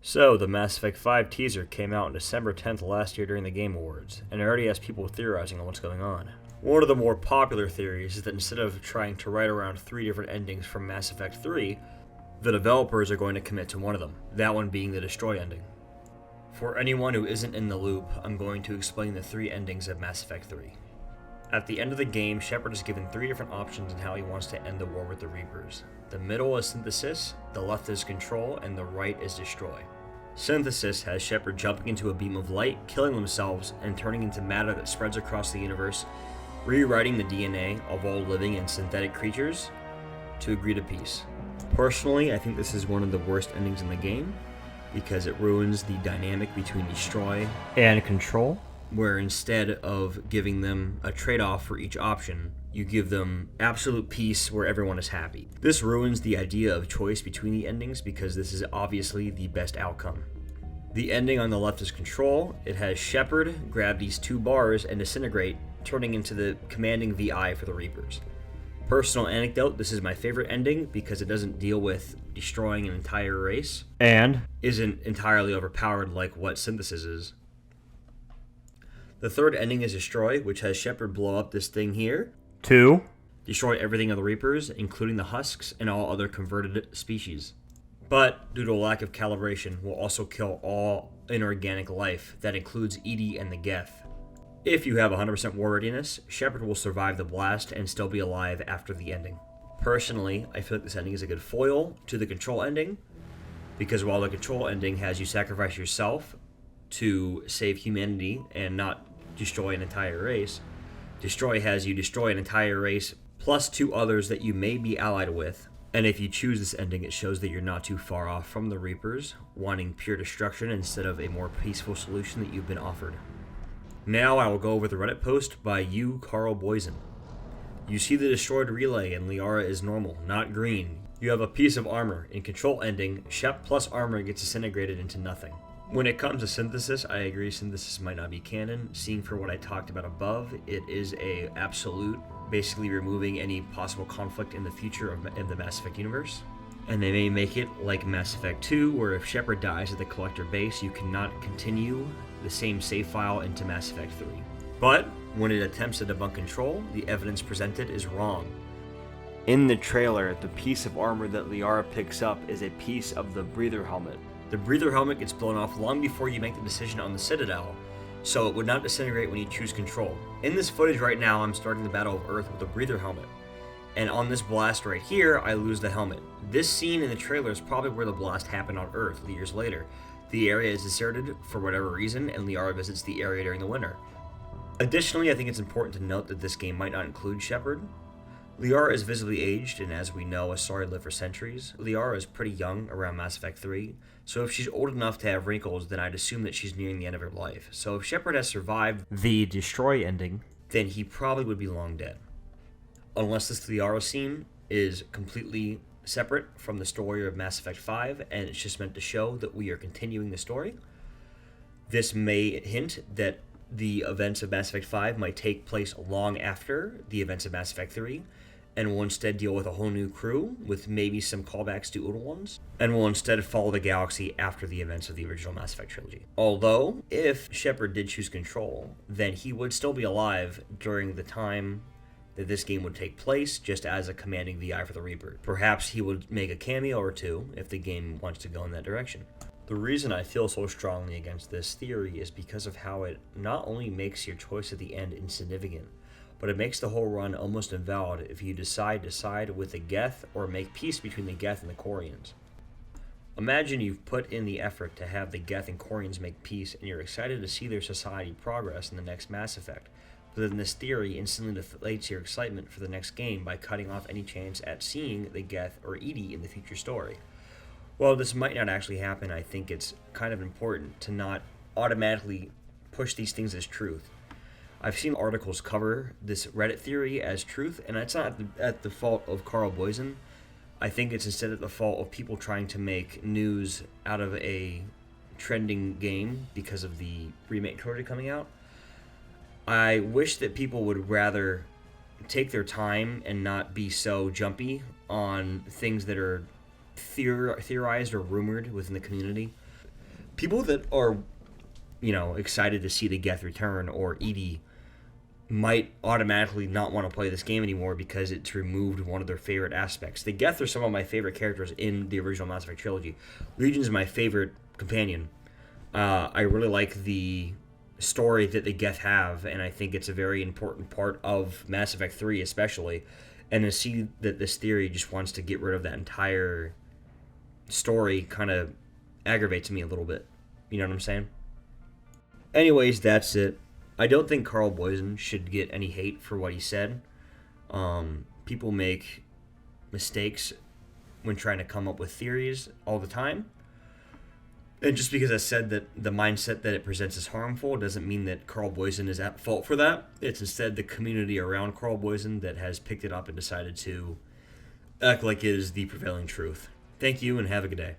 So, the Mass Effect 5 teaser came out on December 10th last year during the Game Awards, and it already has people theorizing on what's going on. One of the more popular theories is that instead of trying to write around 3 different endings from Mass Effect 3, the developers are going to commit to one of them, that one being the Destroy ending. For anyone who isn't in the loop, I'm going to explain the 3 endings of Mass Effect 3. At the end of the game, Shepard is given 3 different options on how he wants to end the war with the Reapers. The middle is Synthesis, the left is Control, and the right is Destroy. Synthesis has Shepard jumping into a beam of light, killing themselves, and turning into matter that spreads across the universe, rewriting the DNA of all living and synthetic creatures to agree to peace. Personally, I think this is one of the worst endings in the game, because it ruins the dynamic between Destroy and Control, where instead of giving them a trade-off for each option, you give them absolute peace where everyone is happy. This ruins the idea of choice between the endings because this is obviously the best outcome. The ending on the left is Control. It has Shepard grab these 2 bars and disintegrate, turning into the commanding VI for the Reapers. Personal anecdote, this is my favorite ending because it doesn't deal with destroying an entire race and isn't entirely overpowered like what Synthesis is. The third ending is Destroy, which has Shepard blow up this thing here to destroy everything of the Reapers, including the husks and all other converted species. But, due to a lack of calibration, will also kill all inorganic life. That includes EDI and the Geth. If you have 100% war readiness, Shepard will survive the blast and still be alive after the ending. Personally, I feel like this ending is a good foil to the Control ending, because while the Control ending has you sacrifice yourself to save humanity and not destroy an entire race, Destroy has you destroy an entire race plus 2 others that you may be allied with. And if you choose this ending, it shows that you're not too far off from the Reapers, wanting pure destruction instead of a more peaceful solution that you've been offered. Now I will go over the Reddit post by you, Carl Boysen. You see the destroyed relay and Liara is normal, not green. You have a piece of armor. In Control ending, Shep plus armor gets disintegrated into nothing. When it comes to Synthesis, I agree Synthesis might not be canon. Seeing for what I talked about above, it is a absolute, basically removing any possible conflict in the future of the Mass Effect universe. And they may make it like Mass Effect 2, where if Shepard dies at the Collector base, you cannot continue the same save file into Mass Effect 3. But when it attempts to debunk Control, the evidence presented is wrong. In the trailer, the piece of armor that Liara picks up is a piece of the breather helmet. The breather helmet gets blown off long before you make the decision on the Citadel, so it would not disintegrate when you choose Control. In this footage right now, I'm starting the Battle of Earth with a breather helmet, and on this blast right here, I lose the helmet. This scene in the trailer is probably where the blast happened on Earth years later. The area is deserted for whatever reason, and Liara visits the area during the winter. Additionally, I think it's important to note that this game might not include Shepard. Liara is visibly aged, and as we know, Asari lived for centuries. Liara is pretty young around Mass Effect 3, so if she's old enough to have wrinkles, then I'd assume that she's nearing the end of her life. So if Shepard has survived the Destroy ending, then he probably would be long dead. Unless this Liara scene is completely separate from the story of Mass Effect 5, and it's just meant to show that we are continuing the story. This may hint that the events of Mass Effect 5 might take place long after the events of Mass Effect 3, and will instead deal with a whole new crew, with maybe some callbacks to older ones, and will instead follow the galaxy after the events of the original Mass Effect trilogy. Although, if Shepard did choose Control, then he would still be alive during the time that this game would take place, just as a commanding VI for the Reaper. Perhaps he would make a cameo or 2 if the game wants to go in that direction. The reason I feel so strongly against this theory is because of how it not only makes your choice at the end insignificant, but it makes the whole run almost invalid if you decide to side with the Geth or make peace between the Geth and the Quarians. Imagine you've put in the effort to have the Geth and Quarians make peace, and you're excited to see their society progress in the next Mass Effect, but then this theory instantly deflates your excitement for the next game by cutting off any chance at seeing the Geth or EDI in the future story. While this might not actually happen, I think it's kind of important to not automatically push these things as truth. I've seen articles cover this Reddit theory as truth, and it's not at the fault of Carl Boysen. I think it's instead at the fault of people trying to make news out of a trending game because of the remake trilogy coming out. I wish that people would rather take their time and not be so jumpy on things that are theorized or rumored within the community. People that are, excited to see the Geth return or Edie might automatically not want to play this game anymore because it's removed one of their favorite aspects. The Geth are some of my favorite characters in the original Mass Effect trilogy. Legion's my favorite companion. I really like the story that the Geth have, and I think it's a very important part of Mass Effect 3 especially. And to see that this theory just wants to get rid of that entire story kind of aggravates me a little bit. You know what I'm saying? Anyways, that's it. I don't think Carl Boysen should get any hate for what he said. People make mistakes when trying to come up with theories all the time. And just because I said that the mindset that it presents is harmful doesn't mean that Carl Boysen is at fault for that. It's instead the community around Carl Boysen that has picked it up and decided to act like it is the prevailing truth. Thank you and have a good day.